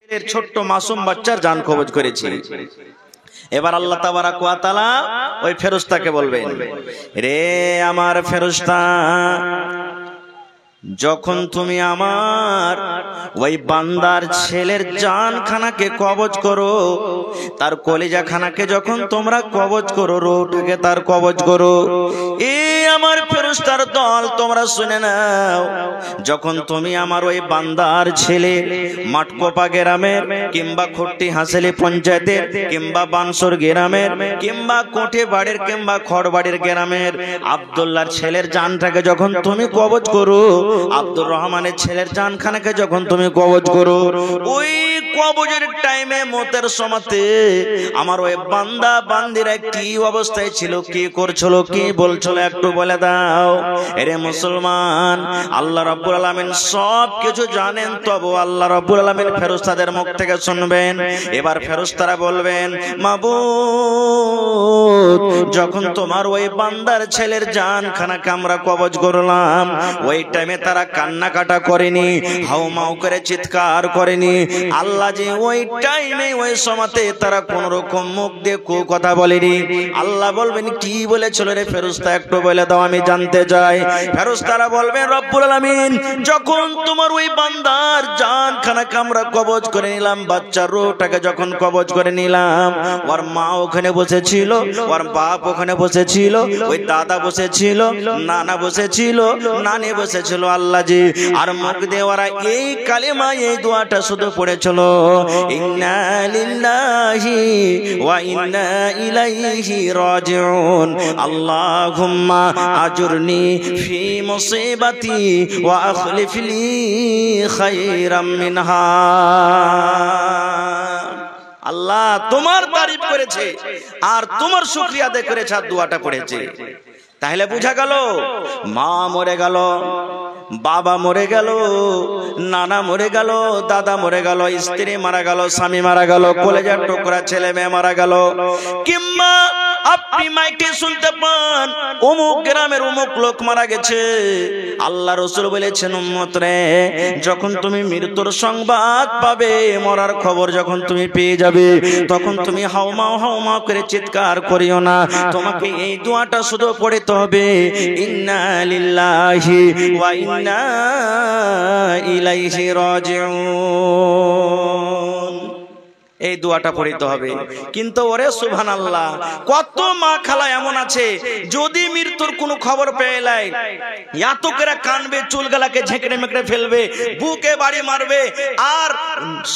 ছোট্ট মাসুম বাচ্চার জান কবজ করেছি। এবার আল্লাহ তাবারাক ওয়া তাআলা ওই ফেরেশতাকে বলবেন, রে আমার ফেরেশতা, যখন তুমি আমার ওই বান্দার ছেলের জানখানাকে কবজ করো, তার কলিজা খানাকে যখন তোমরা কবজ করো, রূহটাকে তার কবজ করো, এই আমার ফেরেশতার দল তোমরা শুনে নাও, যখন তুমি আমার ওই বান্দার ছেলে মাটকোপা গ্রামের কিংবা খট্টি হাসেলি পঞ্চায়েতের কিংবা বানসর গ্রামের কিংবা কোঠে বাড়ির কিংবা খড়বাড়ির গ্রামের আব্দুল্লাহর ছেলের জানটাকে যখন তুমি কবজ করো, আব্দুর রহমানের ছেলের জানখানাকে যখন তুমি কবজ করো, ওই কবজের টাইমে মতের সময়তে আমার ওই বান্দা বান্দিরা কি অবস্থায় ছিল, কি করছিল, কি বলছিল একটু বলে দাও। এরে মুসলমান, আল্লাহ রাব্বুল আলামিন সব কিছু জানেন, তবু আল্লাহ রাব্বুল আলামিন ফেরেশতাদের মুখ থেকে শুনবেন। এবার ফেরেশতারা বলবেন, মাবুদ, যখন তোমার ওই বান্দার ছেলের জানখানাকে আমরা কবজ করলাম, ওই টাইমে তারা কান্নাকাটা করেনি, হাউমাউ করে চিৎকার করেনি। আল্লাহ যে ওই টাইমে ওই সময়তে তারা কোন রকম মুখ দিয়ে কথা বলেনি। আল্লাহ বলবেন, কি বলেছিল রে ফেরেশতা, একটু বলে দাও, আমি জানতে চাই। ফেরেশতারা বলবেন, রব্বুল আলামিন, যখন তোমার ওই বান্দার জানখানাকে আমরা কবজ করে নিলাম, বাচ্চার রূহটাকে যখন কবজ করে নিলাম, ওর মা ওখানে বসেছিল, ওর বাপ ওখানে বসেছিল, ওই দাদা বসেছিল, নানা বসেছিল, নানি বসেছিল, আল্লাহ জি, আর মুখ দিয়ে ওরা এই কালেমা এই দোয়াটা শুধু পড়েছিল, ইন্না লিল্লাহি ওয়া ইন্না ইলাইহি রাজিউন, আল্লাহুম্মা আজুরনি ফি মুসিবাতি ওয়া আখলিফ লি খায়রাম মিনহা। আল্লাহ তোমার তারিফ করেছে আর তোমার শুকরিয়া আদায় করেছে আর দোয়াটা পড়েছে। তাহলে বোঝা গেল, মা মরে গেল, বাবা মরে গেল, নানা মরে গেল, দাদা মরে গেল, স্ত্রী মারা গেল, স্বামী মারা গেল, কলেজার টুকরা ছেলে মেয়ে মারা গেল, কিংবা আপনি মাইকে শুনতে পান অমুক গ্রামের অমুক লোক মারা গেছে, আল্লাহ রাসূল বলেছেন, উম্মত রে, যখন তুমি মৃত্যুর সংবাদ পাবে, মরার খবর যখন তুমি পেয়ে যাবে, তখন তুমি হাউমাউ হাউমাউ করে চিৎকার করিও না, তোমাকে এই দোয়াটা শুধু পড়তে হবে, ইন্না লিল্লাহি ওয়া ইন্না ইলাইহি রাজিউন। এই দোয়াটা পড়তে হবে। কিন্তু ওরে সুবহানাল্লাহ, কত মা খালা এমন আছে, যদি মৃত্যুর কোনো খবর পেয়ে লাই, এত করে কানবে, চুলগালাকে ঝেঁকড়ে মেকড়ে ফেলবে, বুকে বাড়ি মারবে, আর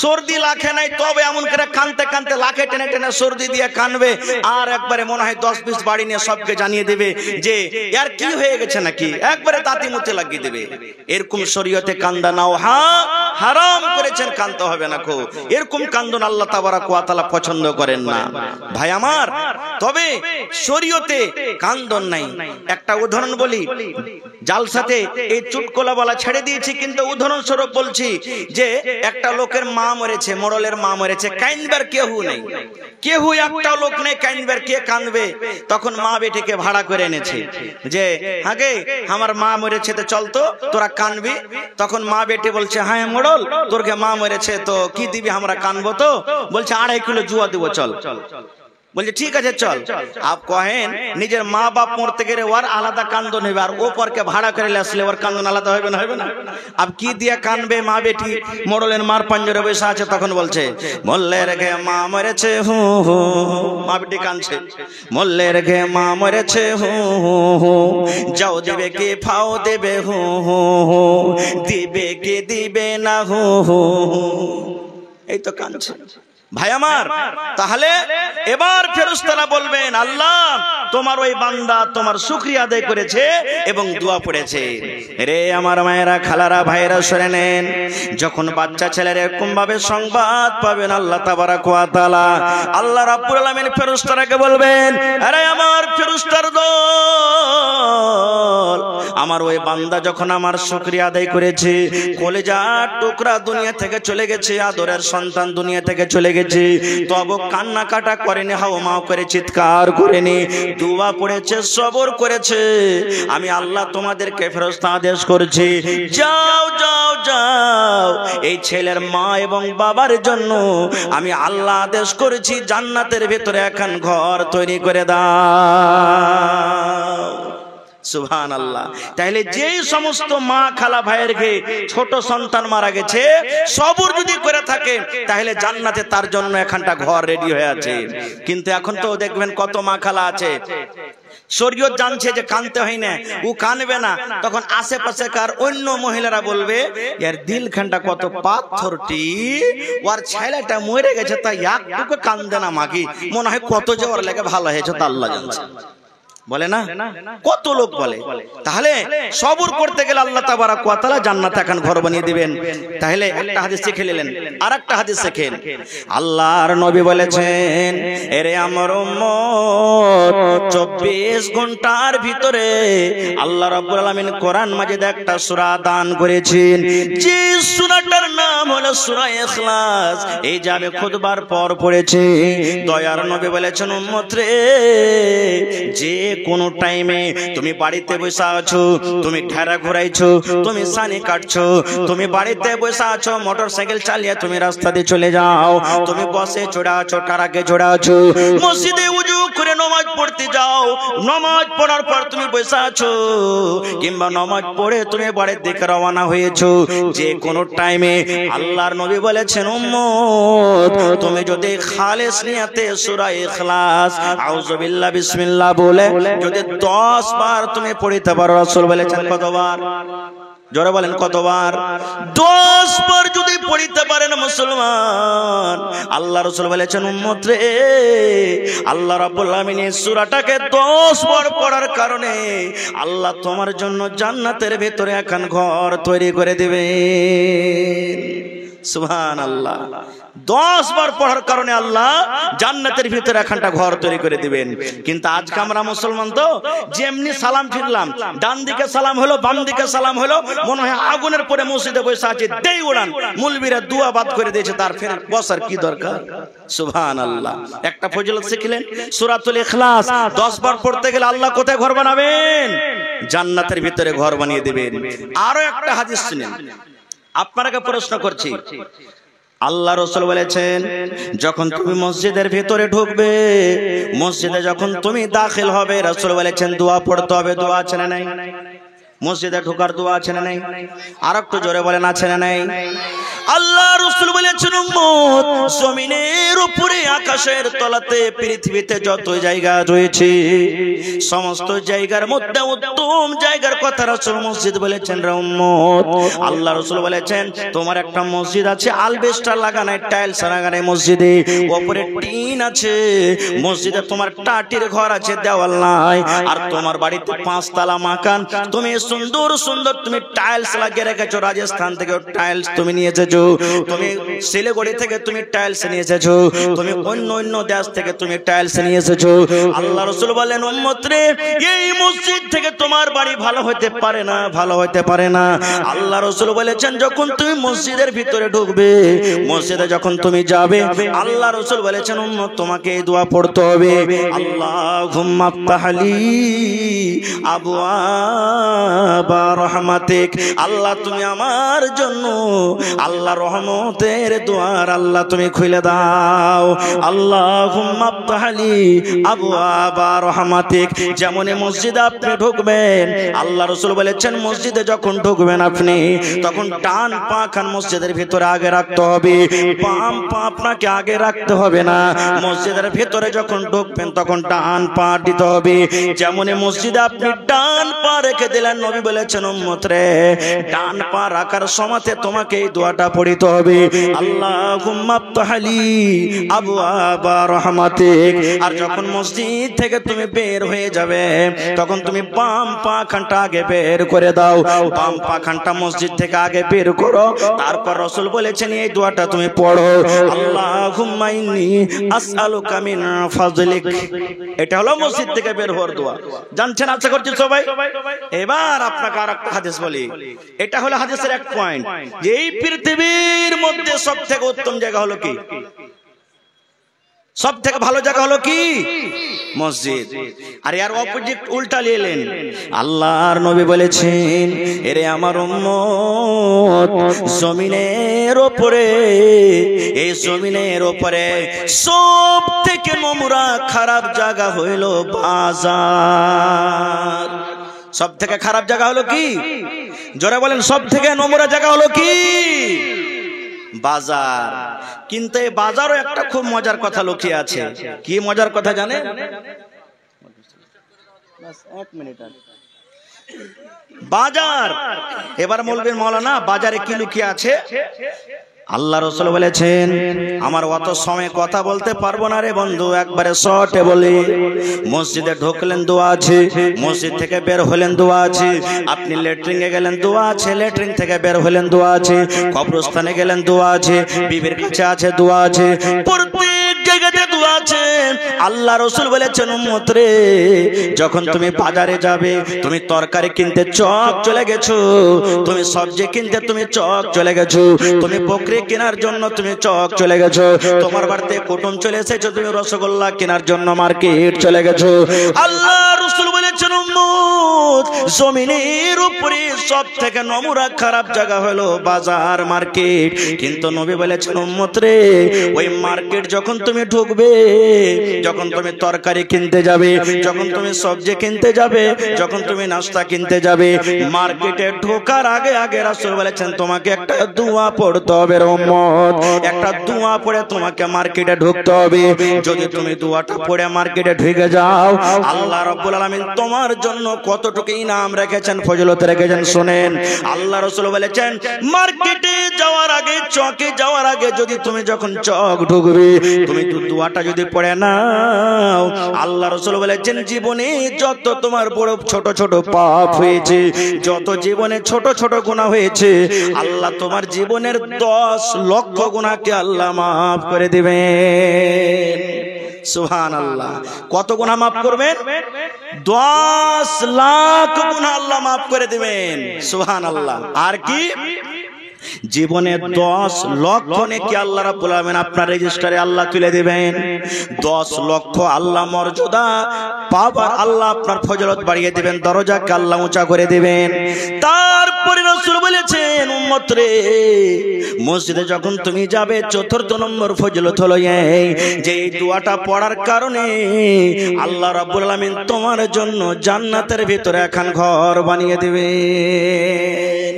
সর্দি লাখে নাই তবে এমন করে কানতে কানতে লাখে টেনে টেনে সর্দি দিয়ে কানবে, আর একবারে মনে হয় 10-20 বাড়ি নিয়ে সবকে জানিয়ে দেবে যে ইয়ার কি হয়ে গেছে নাকি, একবারে দাঁতি মুতে লাগিয়ে দেবে। এরকম শরীয়তে কান্দা নাও হারাম করেছেন, কানতে হবে না কো, এরকম কান্দন আল্লাহ তাবারাক ওয়া তাআলা পছন্দ করেন না ভাই আমার। তবে শরীয়তে কান্দন নাই। একটা উদাহরণ বলি, জালসাতে এই চুটকলা বলা ছেড়ে দিয়েছি, কিন্তু উদাহরণস্বরূপ বলছি যে একটা লোকের মা মরেছে, মোড়লের মা মরেছে, কাইনবার কেউ নেই, কেউ একটা লোক নেই, কাইনবার কে কাঁদবে? তখন মা বেটিকে ভাড়া করে এনেছে যে আগে আমার মা মরেছে, তো চল তো তোরা কানবি। তখন মা বেটি বলছে, হ্যাঁ মোড়ল, তোরকে মা মরেছে তো কি দিবি, আমরা কানবো তো। বলছে 2.5 কিলো জুয়া দিব, চল। বলছে ঠিক আছে চল। আপ কহেন নিজের মা বাপ মরতে গেলে ওর আলাদা কান্দন হবে, আর ও পরকে ভাড়া করে আসলে ওর কান্দন আলাদা হবে না, হবে না? আপ কি দিয়ে কানবে মা বেটি? মোড়লের মার পাঞ্জরে বসে আছে, তখন বলছে মল্লের ঘে মা মরেছে হু হু, মা বেটি কানছে, মল্লের ঘে মা মরেছে হু হু, যাও দিবে কি ফাও দেবে হু হু, দিবে কি দিবে না হু হু, এই তো কানছে ভাই আমার। তাহলে এবার ফেরেশতারা বলবেন, আল্লাহ তোমার ওই বান্দা তোমার শুকরিয়া আদায় করেছে এবং দোয়া পড়েছে। রে আমার মায়েরা, খালারা, ভাইরা, শুনে নেন, যখন বাচ্চা ছেলের এরকম ভাবে সংবাদ পাবেন আল্লাহ তাবারাক ওয়া তাআলা, আল্লাহ রাব্বুল আলামিন ফেরেশতারাকে বলবেন, আরে আমার ফেরেশতার দল, আমার ওই বান্দা যখন আমার শুকরিয়া আদায় করেছে, কলেজার টুকরা দুনিয়া থেকে চলে গেছে, আদরের সন্তান দুনিয়া থেকে চলে গেছে, লেগেছে, তবু কান্নাকাটা করেনি, হাওমাও করে চিৎকার করেনি, দোয়া পড়েছে, সবর করেছে। আমি আল্লাহ তোমাদেরকে ফেরেশতা আদেশ করছি, যাও যাও যাও, এই ছেলের মা এবং বাবার জন্য আমি আল্লাহ আদেশ করেছি জান্নাতের ভেতরে এখন ঘর তৈরি করে দাও। সুবহানাল্লাহ। তাহলে যেই সমস্ত মা খালা ভাইয়ের ঘে ছোট সন্তান মারা গেছে, সবর যদি করে থাকে তাহলে জান্নাতে তার জন্য এখানটা ঘর রেডি হয়ে আছে। কিন্তু এখন তো দেখবেন কত মা খালা আছে, শরীয়ত জানছে যে কানতে হয় না, ও কানবে না, তখন আশেপাশে কার অন্য মহিলারা বলবে এর দিলখানটা কত পাথরটি, ওর ছেলেটা মরে গেছে তাই একটুকু কান্দে না মাগি, মনে হয় কত যে ওর লেগে ভালো হয়েছে তা আল্লাহ জানছে, বলে না, কত লোক বলে। তাহলে সবর করতে গেলে আল্লাহ তাবারাক ওয়া তাআলা জান্নাতে এখন ঘর বানিয়ে দিবেন। তাহলে একটা হাদিস শিখে নিলেন, আরেকটা হাদিস শিখেন। আল্লাহর নবী বলেছেন, এরে আমার উম্মত, 24 ঘন্টার ভিতরে আল্লাহ রাব্বুল আলামিন কোরআন মাজিদে একটা সূরা দান করেছেন, যে সূরাটার নাম হলো সূরা ইখলাস। এই যে আমি খুতবার পর পড়েছি, দয়ার নবী বলেছেন, উম্মত রে, যে কোনো টাইমে তুমি বাড়িতে বসে আছো, তুমি ঠেরা ঘুরাইছো, তুমি সানি কাটছো, তুমি বাড়িতে বসে আছো, মোটরসাইকেল চালিয়ে তুমি রাস্তা দিয়ে চলে যাও, তুমি বসে চড়ে আছো, ট্রাকে চড়ে আছো, মসজিদে উজু করে নামাজ পড়তে যাও, নামাজ পড়ার পর তুমি বসে আছো, কিংবা নামাজ পড়ে তুমি বাড়ির দিকে রওনা হয়েছো, যে কোনো টাইমে আল্লাহর নবী বলেছেন, উম্মত তুমি যদি খালেস নিয়তে সূরা ইখলাস আউযু বিল্লাহ বিসমিল্লাহ বলে যদি 10 বার তুমি পড়তে পারো, রাসূল বলেছেন কতবার? জোরে বলেন কতবার? 10 বার যদি পড়তে পারেন মুসলমান, আল্লাহ রাসূল বলেছেন, উম্মত রে, আল্লাহ রাব্বুল আলামিন এই সূরাটাকে 10 বার পড়ার কারণে আল্লাহ তোমার জন্য জান্নাতের ভেতরে এখন ঘর তৈরি করে দিবেন। সুবহানাল্লাহ। 10 বার পড়ার কারণে আল্লাহ জান্নাতের ভিতরে এখানটা ঘর তৈরি করে দিবেন। কিন্তু আজকে আমরা মুসলমান তো যেমনি সালাম ফিরলাম, ডান দিকে সালাম হলো, বাম দিকে সালাম হলো, মনে হয় আগুনের পরে মসজিদে বসে আছে, দেই উড়ান, মুলবিরা দুয়া বাদ করে দিয়েছে, তার ফের বসার কি দরকার? সুবহানাল্লাহ। একটা ফজিলত শিখলেন, সূরাতুল ইখলাস 10 বার পড়তে গেলে আল্লাহ কোথায় ঘর বানাবেন? জান্নাতের ভিতরে ঘর বানিয়ে দিবেন। আরো একটা হাদিস শুনেন, আপনাকে প্রশ্ন করছি, আল্লাহ রাসূল বলেছেন, যখন তুমি মসজিদের ভিতরে ঢুকবে, মসজিদে যখন তুমি দাখিল হবে, রাসূল বলেছেন দোয়া পড়তে হবে। দোয়া আছে না নাই? মসজিদে ঢোকার দোয়া আছে না নাই? আর একটু জোরে বলেন, আছে না নাই? আল্লাহ রাসূল বলেছেন, উম্মত জমিনের উপরে, আকাশের তলাতে, পৃথিবীতে যত জায়গা রয়েছে, সমস্ত জায়গার মধ্যে উত্তম জায়গার কথা রাসূল মসজিদ বলেছেন। রে উম্মত, আল্লাহ রাসূল বলেছেন, তোমার একটা মসজিদ আছে, আলবেস্টার লাগানো, টাইলস লাগানো মসজিদে, উপরে টিন আছে, মসজিদে তোমার টাটির ঘর আছে, দেওয়াল নাই, আর তোমার বাড়িতে 5 তলা মাকান, তুমি সুন্দর সুন্দর তুমি টাইলস লাগিয়ে রেখেছো, রাজস্থান থেকে টাইলস তুমি নিয়ে এসেছো, তুমি শিলিগুড়ি থেকে তুমি টাইলস নিয়ে এসেছো, তুমি অন্য অন্য দেশ থেকে তুমি টাইলস নিয়ে এসেছো। আল্লাহ রাসূল বলেন, উম্মত রে, এই মসজিদ থেকে তোমার বাড়ি ভালো হতে পারে না, ভালো হতে পারে না। আল্লাহ রাসূল বলেছেন, যখন তুমি মসজিদের ভিতরে ঢুকবে, মসজিদে যখন তুমি যাবে, আল্লাহ রাসূল বলেছেন, উম্মত তোমাকে এই দোয়া পড়তে হবে, আল্লাহুম্মা আফতাহলি আবওয়াবা রাহমাতিক, আল্লাহ তুমি আমার জন্য আল্লাহ রহমতের দুয়ার আল্লাহ তুমি খুলে দাও। আল্লাহুম্মা আফতাহলি আবওয়াবা রাহমাতিক। যেমন মসজিদে আপনি ঢুকবেন, আল্লাহ রাসূল বলেছেন, মসজিদে যখন ঢুকবেন আপনি, তখন ডান পা খান মসজিদের ভিতরে আগে রাখতে হবে, বাম পা আপনাকে আগে রাখতে হবে না। মসজিদের ভিতরে যখন ঢুকবেন তখন ডান পা দিতে হবে। যেমন মসজিদে আপনি ডান পা রেখে দিলেন, নবী বলেছেন, উম্মত রে, ডান পা রাখার সময়তে তোমাকে এই দোয়াটা পড়তে হবে, আল্লাহুম্মা আফতাহলি আবওয়াবা রাহমাতিক। আর যখন মসজিদ থেকে তুমি বের হয়ে যাবে, তখন তুমি বাম পা খানটা আগে বের করে দাও, বাম পা খানটা মসজিদ থেকে আগে বের করো। তারপর রাসূল বলেছেন, এই দোয়াটা তুমি পড়ো, আল্লাহুম্মা ইন্নী আসআলুকা মিন ফাজলিক। এটা হলো মসজিদ থেকে বের হওয়ার দোয়া। জানছেন আশা করছি সবাই। এবার আপনাকে আরেকটা হাদিস বলি, এটা হলো হাদিসের এক পয়েন্ট, যে এই পৃথিবীর মধ্যে সবথেকে উত্তম জায়গা হলো কি? সব থেকে ভালো জায়গা হলো কি? মসজিদ। আর এর অপোজিট উল্টা নিলেন। আল্লাহর নবী বলেছেন, এরে আমার উম্মত, জমিনের উপরে, এই জমিনের উপরে সব থেকে নোংরা খারাপ জায়গা হইল বাজার। সব থেকে খারাপ জায়গা হলো কি? জোরে বলেন, সব থেকে নোংরা জায়গা হলো কি? বাজার। কিন্তু এই বাজারও একটা খুব মজার কথা লুকিয়ে আছে। কি মজার কথা জানেন? বাজার। এবার বলবেন মৌলানা বাজারে কি লুকিয়ে আছে? আল্লাহ রাসূল বলেছেন, আমার অত সময় কথা বলতে পারবো না রে বন্ধু, একবারে শর্টে বলি। মসজিদে ঢুকলেন দোয়া আছে, মসজিদ থেকে বের হলেন দোয়া আছে। আপনি ল্যাট্রিনে গেলেন দোয়া আছে, ল্যাট্রিন থেকে বের হলেন দোয়া আছে। কবরস্থানে গেলেন দোয়া আছে, বিবির কাছে আছে দোয়া আছে, প্রত্যেক জায়গাতে দোয়া আছে। আল্লাহ রাসূল বলেছেন, উম্মত রে, যখন তুমি বাজারে যাবে, তুমি তরকারি কিনতে চক চলে গেছো, তুমি সবজি কিনতে তুমি চক চলে গেছো, তুমি বকরি কেনার জন্য তুমি চক চলে গেছো, তোমার বাড়িতে কুটুম চলে এসেছো, তুমি রসগোল্লা কেনার জন্য মার্কেট চলে গেছো। আল্লাহ রাসূল বলেছেন, উম্মত, জমিনের উপরে সব থেকে নোংরা খারাপ জায়গা হলো বাজার, মার্কেট। কিন্তু নবী বলেছেন, উম্মত রে, ওই মার্কেট যখন তুমি ঢুকবে, যখন তুমি তরকারি কিনতে যাবে, যখন তুমি সবজি কিনতে যাবে, যখন তুমি নাস্তা কিনতে যাবে, মার্কেটে ঢোকার আগে আগে রাসূল বলেছেন তোমাকে একটা দোয়া পড়তে হবে উম্মত, একটা দোয়া পড়ে তোমাকে মার্কেটে ঢুকতে হবে। যদি তুমি দোয়াটা পড়ে মার্কেটে ঢুকে যাও, আল্লাহ রাব্বুল আলামিন তোমার জন্য কতটুকু ইনাম রেখেছেন, ফজিলত রেখেছেন শুনেন। আল্লাহ রাসূল বলেছেন, মার্কেটে যাওয়ার আগে, চকে যাওয়ার আগে যদি তুমি যখন চক ঢুকবে, তুমি দোয়াটা যদি পড়ে নাও, আল্লাহ রাসূল বলেছেন, জীবনে যত তোমার বড় ছোট ছোট পাপ হয়েছে, যত জীবনে ছোট ছোট গুনাহ হয়েছে, আল্লাহ তোমার জীবনের 10 লক্ষ গুনাহকে আল্লাহ মাফ করে দিবেন। সুবহানাল্লাহ। কত গুনাহ মাফ করবেন? 10 লাখ গুনাহ আল্লাহ মাফ করে দিবেন। সুবহানাল্লাহ। আর কি? জীবনে 10 লক্ষ নেকি আল্লাহ রাব্বুল আলামিন আপনার রেজিস্টারে আল্লাহ তুলে দিবেন। 10 লক্ষ আল্লাহ মর্যাদা পাবার, আল্লাহ আপনার ফজিলত বাড়িয়ে দিবেন, দরজাকে আল্লাহ উঁচা করে দিবেন। তারপরে রাসূল বলেছেন, উম্মত রে, মসজিদে যখন তুমি যাবে, চতুর্থ নম্বর ফজিলত হলো এই যে এই দোয়াটা পড়ার কারণে আল্লাহ রাব্বুল আলামিন তোমার জন্য জান্নাতের ভিতরে একখান ঘর বানিয়ে দিবেন।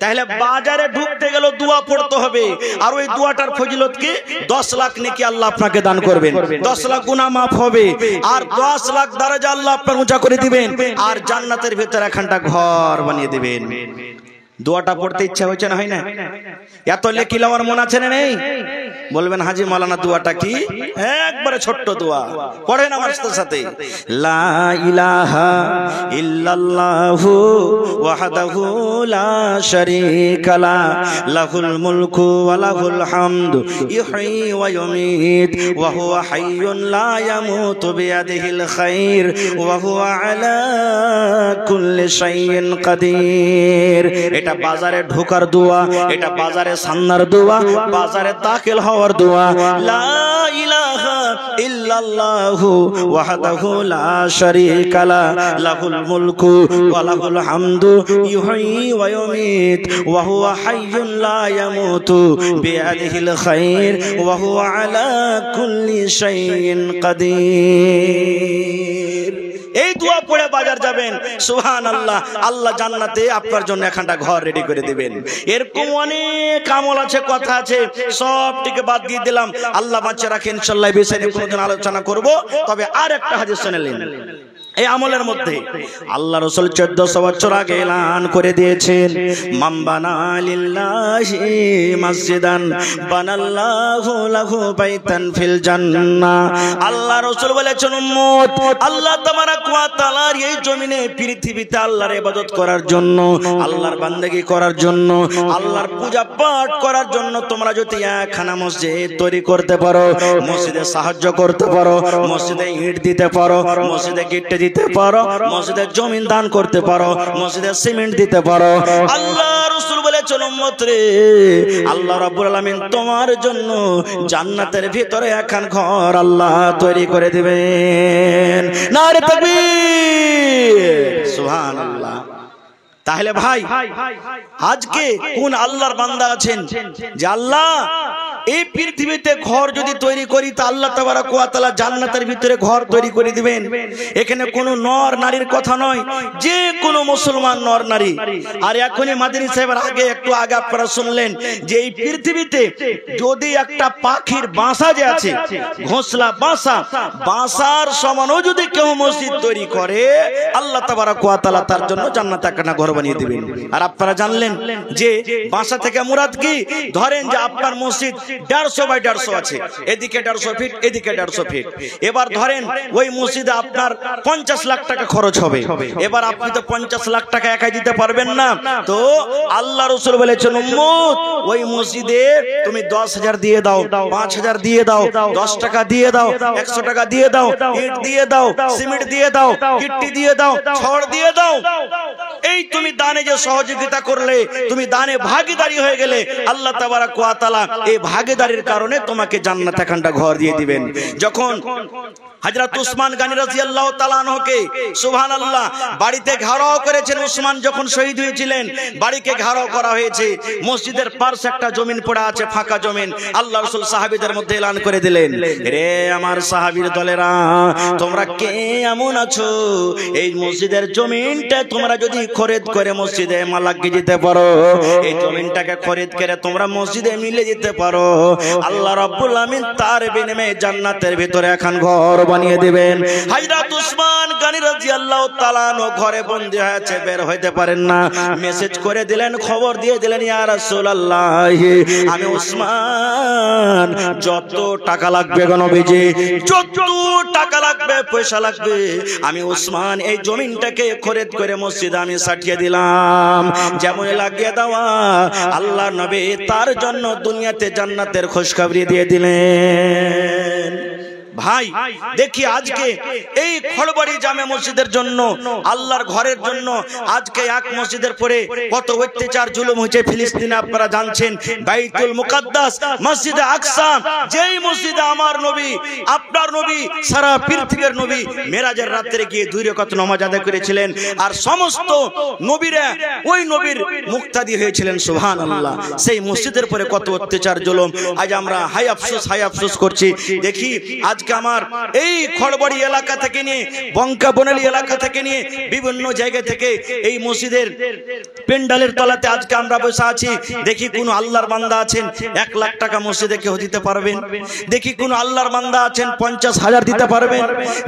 তাহলে বাজারে ঢুকতে গেল দোয়া পড়তে হবে, আর ওই দোয়াটার ফজিলত কি? 10 লাখ নেকি আল্লাহ আপনাকে দান করবেন, 10 লাখ গুনাহ মাফ হবে, আর 10 লাখ দরজা আল্লাহ আপনাকে উঁচা করে দিবেন, আর জান্নাতের ভিতরে একখানটা ঘর বানিয়ে দিবেন। দোয়াটা পড়তে ইচ্ছা হচ্ছে না, হয় না? এত লেখি আমার মন আছে না নেই? বলবেন হাজী মাওলানা দোয়াটা কি? একবারে ছোট্ট দোয়া, পড়েন আমার সাথে। লা ইলাহা ইল্লাল্লাহু ওয়াহদাহু লা শারীকা লা, লাহুল মুলকু ওয়া লাহুল হামদু, ইহয়ী ওয়া ইউমীত ওয়া হুয়া হাইয়ুন লা ইয়ামুতু বিয়াদিহিল খায়র ওয়া হুয়া আলা কুল্লি শাইইন কাদির। এটা বাজারে ঢোকার দোয়া, এটা বাজারে সান্নার দোয়া, বাজারে দাখিল হওয়ার দোয়া। লা ইলাহা ইল্লাল্লাহু ওয়াহদাহু লা শারীকা লা, লাহুল মুলকু ওয়া লাহুল হামদু, ইহয়ী ওয়া ইউমীত ওয়া হুয়া হাইয়ুন লা ইয়ামুতু বিয়াদিহিল খায়র ওয়া হুয়া আলা কুল্লি শাইইন কাদির। এই দোয়া পড়ে বাজার যাবেন, সুবহানাল্লাহ, আল্লাহ জান্নাতে আপনার জন্য একখানটা ঘর রেডি করে দিবেন। এরকম অনেক আমল আছে, কথা আছে, সবটিকে বাদ দিয়ে দিলাম। আল্লাহ বাঁচিয়ে রাখেন, ইনশাআল্লাহ এই বিষয়ে কোনদিন আলোচনা করব। তবে আর একটা হাদিস শুনলেন এই আমলের মধ্যে আল্লাহ রাসূল 1400 বছর আগে এলান করে দিয়েছেন, মান বানা লিল্লাহি মসজিদান বানাল্লাহু লাহু বাইতান ফিল জান্নাহ। আল্লাহ রাসূল বলেছেন, উম্মত, আল্লাহ তাবারাক ওয়া তাআলার এই জমিনে, পৃথিবীতে আল্লাহর ইবাদত করার জন্য, আল্লাহর বান্দেগি করার জন্য, আল্লাহর পূজা পাঠ করার জন্য তোমরা যদি একখানা মসজিদ তৈরি করতে পারো, মসজিদে সাহায্য করতে পারো, মসজিদে ইট দিতে পারো, মসজিদে গিট্টি দিতে পারো, মসজিদের জমিন দান করতে পারো, মসজিদের সিমেন্ট দিতে পারো। আল্লাহ রাসূল বলেছেন উম্মত রে, আল্লাহ রাব্বুল আলামিন তোমার জন্য জান্নাতের ভিতরে একখান ঘর আল্লাহ তৈরি করে দিবেন। নারে তাকবীর, সুবহানাল্লাহ। তাহলে ভাই আজকে কোন আল্লাহর বান্দা আছেন যে আল্লাহ এই পৃথিবীতে ঘর যদি তৈরি করি তা আল্লাহ তাবারক ওয়া তাআলা জান্নাতের ভিতরে ঘর তৈরি করে দিবেন। এখানে কোনো নর নারীর কথা নয়, যে কোনো মুসলমান নর নারী। আর এখনই মাদানী সাহেবের একটু আগে আপনারা শুনলেন যে এই পৃথিবীতে যদি একটা পাখির বাসা যে আছে, ঘোষলা বাসা, বাসার সমানও যদি কেউ মসজিদ তৈরি করে আল্লাহ তাবারক ওয়া তাআলা তার জন্য জান্নাতে একটা ঘর বানিয়ে দিবেন। আর আপনারা জানলেন যে বাসা থেকে মুরাদ কি? ধরেন যে আপনার মসজিদ 150 বাই 150 আছে, এদিকে 150 ফিট, এদিকে 150 ফিট। এবার ধরেন ওই মসজিদে আপনার 50 লাখ টাকা খরচ হবে। এবার আপনি তো 50 লাখ টাকা একাই দিতে পারবেন না, তো আল্লাহ রাসূল বলেছেন উম্মত ওই মসজিদে তুমি 10,000 দিয়ে দাও, 5,000 দিয়ে দাও, 10 টাকা দিয়ে দাও, 100 টাকা দিয়ে দাও, ইট দিয়ে দাও, সিমেন্ট দিয়ে দাও, গিট্টি দিয়ে দাও, ছড় দিয়ে দাও। এই তুমি দানে যে সহযোগিতা করলে, তুমি দানে ভাগীদারি হয়ে গেলে আল্লাহ তাবারক ওয়া তাআলা এই ভাগীদারির কারণে তোমাকে জান্নাতে একটা ঘর দিয়ে দিবেন। যখন হযরত উসমান গনি রাদিয়াল্লাহু তাআলা আনহুকে সুবহানাল্লাহ বাড়িতে ঘেরাও করেছেন, উসমান যখন শহীদ হয়েছিলেন বাড়িকে ঘেরাও করা হয়েছে, মসজিদের পাশে একটা জমিন পড়ে আছে, ফাঁকা জমিন। আল্লাহ রাসূল সাহাবীদের মধ্যে এলান করে দিলেন, রে আমার সাহাবীর দলেরা, তোমরা কে এমন আছো এই মসজিদের জমিনটা তোমরা যদি খরিদ করে মসজিদে মালাকি দিতে পারো, এই জমিনটাকে খরিদ করে তোমরা মসজিদে মিলে দিতে পারো, আল্লাহ রাব্বুল আমিন তার বিনিময়ে জান্নাতের ভিতরে একখান ঘর বানিয়ে দিবেন। হযরত উসমান গনি রাদিয়াল্লাহু তাআলা আনহু ঘরে বন্দী হয়েছে, বের হইতে পারেন না। মেসেজ করে দিলেন, খবর দিয়ে দিলেন, ইয়া রাসূলুল্লাহ আমি উসমান, যত টাকা লাগবে গো নবীজি, যত টাকা লাগবে, পয়সা লাগবে, আমি উসমান এই জমিনটাকে খরিদ করে মসজিদে আমি সাটিয়ে দিলাম, যেমন লাগিয়ে দেওয়া। আল্লাহ নবী তার জন্য দুনিয়াতে জান্নাতের খুশখবরি দিয়ে দিলেন। ভাই দেখি আজকে এই খড়বাড়ি জামে মসজিদের জন্য, আল্লাহর ঘরের জন্য আজকে এক মসজিদের পরে কত অত্যাচার জুলুম হয়েছে ফিলিস্তিনে আপনারা জানছেন। বাইতুল মুকাদ্দাস, মসজিদে আকসা, যেই মসজিদে আমার নবী, আপনার নবী, সারা পৃথিবীর নবী মেরাজের রাতে গিয়ে 2 রাকাত নামাজ আদায় করেছিলেন, আর সমস্ত নবীরা ওই নবীর মুক্তাদি হয়েছিলেন। সুবহানাল্লাহ। সেই মসজিদের পরে কত অত্যাচার জুলুম, আজ আমরা হাই আফসোস করছি। দেখি আজ আমার এই খড়বাড়ি এলাকা থেকে নিয়ে, বঙ্কা বনালী এলাকা থেকে নিয়ে, বিভিন্ন জায়গা থেকে এই মসজিদের পেন্ডালের তলাতে আজকে আমরা বসে আছি। দেখি কোন আল্লাহর বান্দা আছেন 1 লাখ টাকা মসজিদে কেউ দিতে পারবেন? দেখি কোন আল্লাহর বান্দা আছেন 50,000 দিতে পারবেন?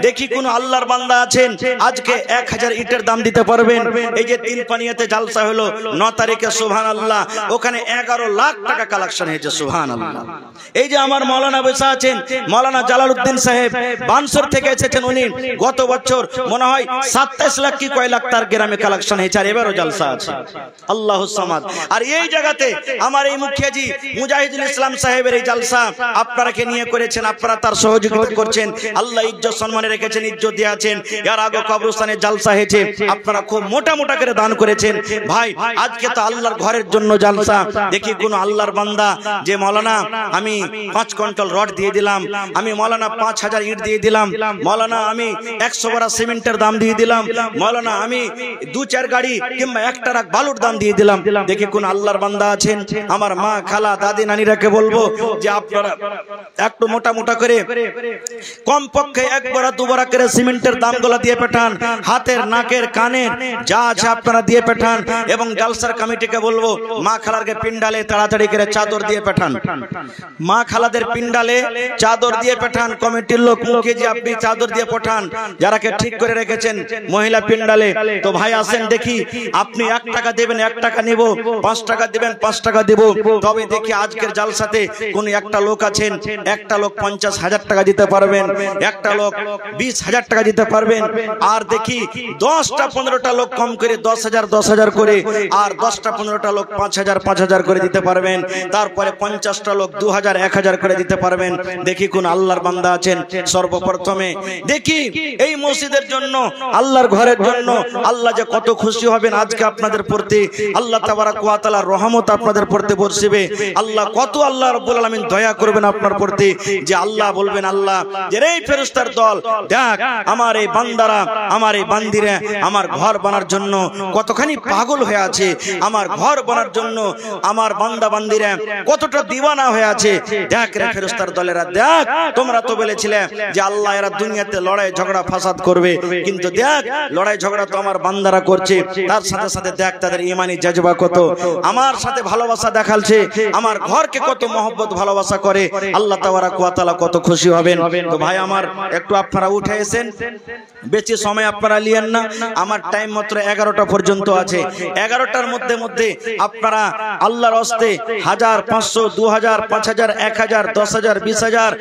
দেখি কোন আল্লাহর বান্দা আছেন আজকে 1000 ইটের দাম দিতে পারবেন? এই যে 3 পানিয়াতে জালসা হলো 9 তারিখে, সুবহানাল্লাহ, ওখানে 11 লাখ টাকা কালেকশন হয়েছে। সুবহানাল্লাহ। এই যে আমার মাওলানা বসে আছেন, মাওলানা জালালউদ্দিন সাহেব বানসর থেকে এসেছেন, উনি গত বছর মনে হয় 27 লাখ কি কয় লাখ তার গ্রামে কালেকশন হয়েছে, আর এবারও জালসা আছে। আল্লাহুস সামাদ। আর এই জায়গাতে আমার এই মুখিয়াজি মুজাহিদুল ইসলাম সাহেবের এই জালসা আপনারাকে নিয়ে করেছেন, আপনারা তার সহযোগিতা করছেন, আল্লাহ ইজ্জত সম্মানে রেখেছেন, ইজ্জত দিয়েছেন। এর আগে কবরস্থানে জালসা হয়েছে, আপনারা খুব মোটা মোটা করে দান করেছেন। ভাই আজকে তো আল্লাহর ঘরের জন্য জালসা। দেখি কোন আল্লাহর বান্দা যে মাওলানা আমি 5 কুইন্টাল রড দিয়ে দিলাম, আমি মাওলানা 5,000 ইট দিয়ে দিলাম, মাওলানা আমি 100 বড়া সিমেন্টের দাম দিয়ে দিলাম, মাওলানা আমি 2-4 গাড়ি কিংবা 1 ট্রাক বালুর দাম দিয়ে দিলাম। দেখি কোন আল্লাহর বান্দা আছেন। আমার মা, খালা, দাদি, নানিরাকে বলবো যে আপনারা একটু মোটা মোটা করে কমপক্ষে 1 বড়া 2 বড়া করে সিমেন্টের দামগুলো দিয়ে পাঠান, হাতের, নাকের, কানের যা আছে আপনারা দিয়ে পাঠান। এবং জালসার কমিটিকে বলবো মা খালারকে পিন্ডালে তাড়াতাড়ি করে চাদর দিয়ে পাঠান, মা খালাদের পিন্ডালে চাদর দিয়ে পাঠান। কমিটির লোক মুখে যে আপনি চাদর দিয়ে পাঠান, যারাকে ঠিক করে রেখেছেন মহিলা পিন্ডালে। তো ভাই আসেন দেখি, আপনি 1 টাকা দেবেন 1 টাকা নিব, 5 টাকা দিবেন 5 টাকা দেব। তবে দেখি আজকের জালসাতে কোন একটা লোক আছেন, একটা লোক 50,000 টাকা দিতে পারবেন, একটা লোক 20,000 টাকা দিতে পারবেন। আর দেখি 10টা 15টা লোক কম করে 10,000 করে, আর 10টা 15টা লোক 5,000 করে দিতে পারবেন। তারপরে 50টা লোক 2,000 1,000 করে দিতে পারবেন। দেখি কোন আল্লাহর বান্দা আছেন সর্বপ্রথমে দেখি এই মসজিদের জন্য, আল্লাহর ঘরের জন্য আল্লাহ যে কত খুশি হবেন আজকে আপনাদের প্রতি। আল্লাহ তাবারাক ওয়া তাআলার রহমত আপনাদের প্রতি বর্ষিবে। আল্লাহ কত আল্লাহ রাব্বুল আলামিন দয়া করবেন আপনার প্রতি, যে আল্লাহ বলবেন আল্লাহ যে এই ফেরেশতার দল দেখ আমার এই বান্দারা, আমার এই বান্দিরা আমার ঘর বানার জন্য কতখানি পাগল হয়ে আছে, আমার ঘর বানার জন্য আমার বান্দা বান্দিরা কতটা দিওয়ানা হয়ে আছে। দেখ রে ফেরেশতার দলেরা, দেখ তোমরা তো বলেছিলে যে আল্লাহ এরা দুনিয়াতে লড়াই ঝগড়া ফাসাদ করবে, কিন্তু দেখ লড়াই ঝগড়া তো আমার বান্দারা করছে, তার সাথে সাথে দেখ তাদের ঈমানি জজবা কত, আমার সাথে ভালোবাসা দেখালছে, আমার ঘরকে কত মহব্বত ভালোবাসা করে। আল্লাহ তাবারাক ওয়া তাআলা কত খুশি হবেন। তো ভাই আমার একটু আপনারা উঠে এসেন, বেশি সময় আপনারা লিয়েন না, আমার টাইম মাত্র 11টা পর্যন্ত আছে। 11টার মধ্যে আপনারা আল্লাহর হস্তে 1000, 500, 2000, 5000, 1000, 10000, 20000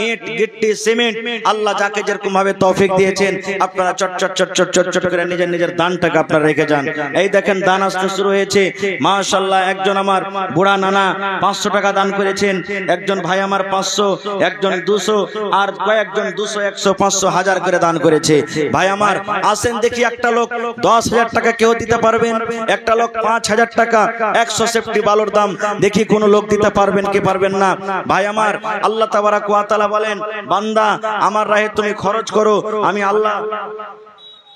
ইট গিট্টি সিমেন্ট আল্লাহ যাকে যেরকম ভাবে তৌফিক দিয়েছেন আপনারা চট চট চট চট চট চট করে নিজের দানটাকে আপনারা রেখে যান। এই দেখেন দান আসতে শুরু হয়েছে মাশাআল্লাহ। একজন আমার বুড়া নানা 500 টাকা দান করেছেন, একজন ভাই আমার 500, একজন 200, আর কয়েকজন 200, 100, 500, 1000 করে দান করেছে। ভাই আমার আসেন দেখি, একটা লোক 10,000 টাকা কেউ দিতে পারবেন, একটা লোক 5,000 টাকা, 100 সেফটি বালুর দাম, দেখি কোন লোক দিতে পারবেন কি পারবেন না। ভাই আমার আল্লাহ তাবারাক ওয়া তাআলা বলেন বান্দা আমার রাহে তুমি খরচ করো, আমি আল্লাহ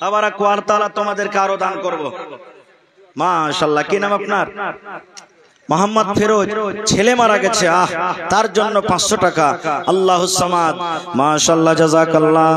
তাবারাক ওয়া তাআলা তোমাদেরকে আরো দান করব। মাশাআল্লাহ। কি নাম আপনার? মোহাম্মদ ফিরোজ। ছেলে মারা গেছে, তার জন্য 500 টাকা। আল্লাহুস সামাদ। মাশাআল্লাহ, জাযাকাল্লাহ।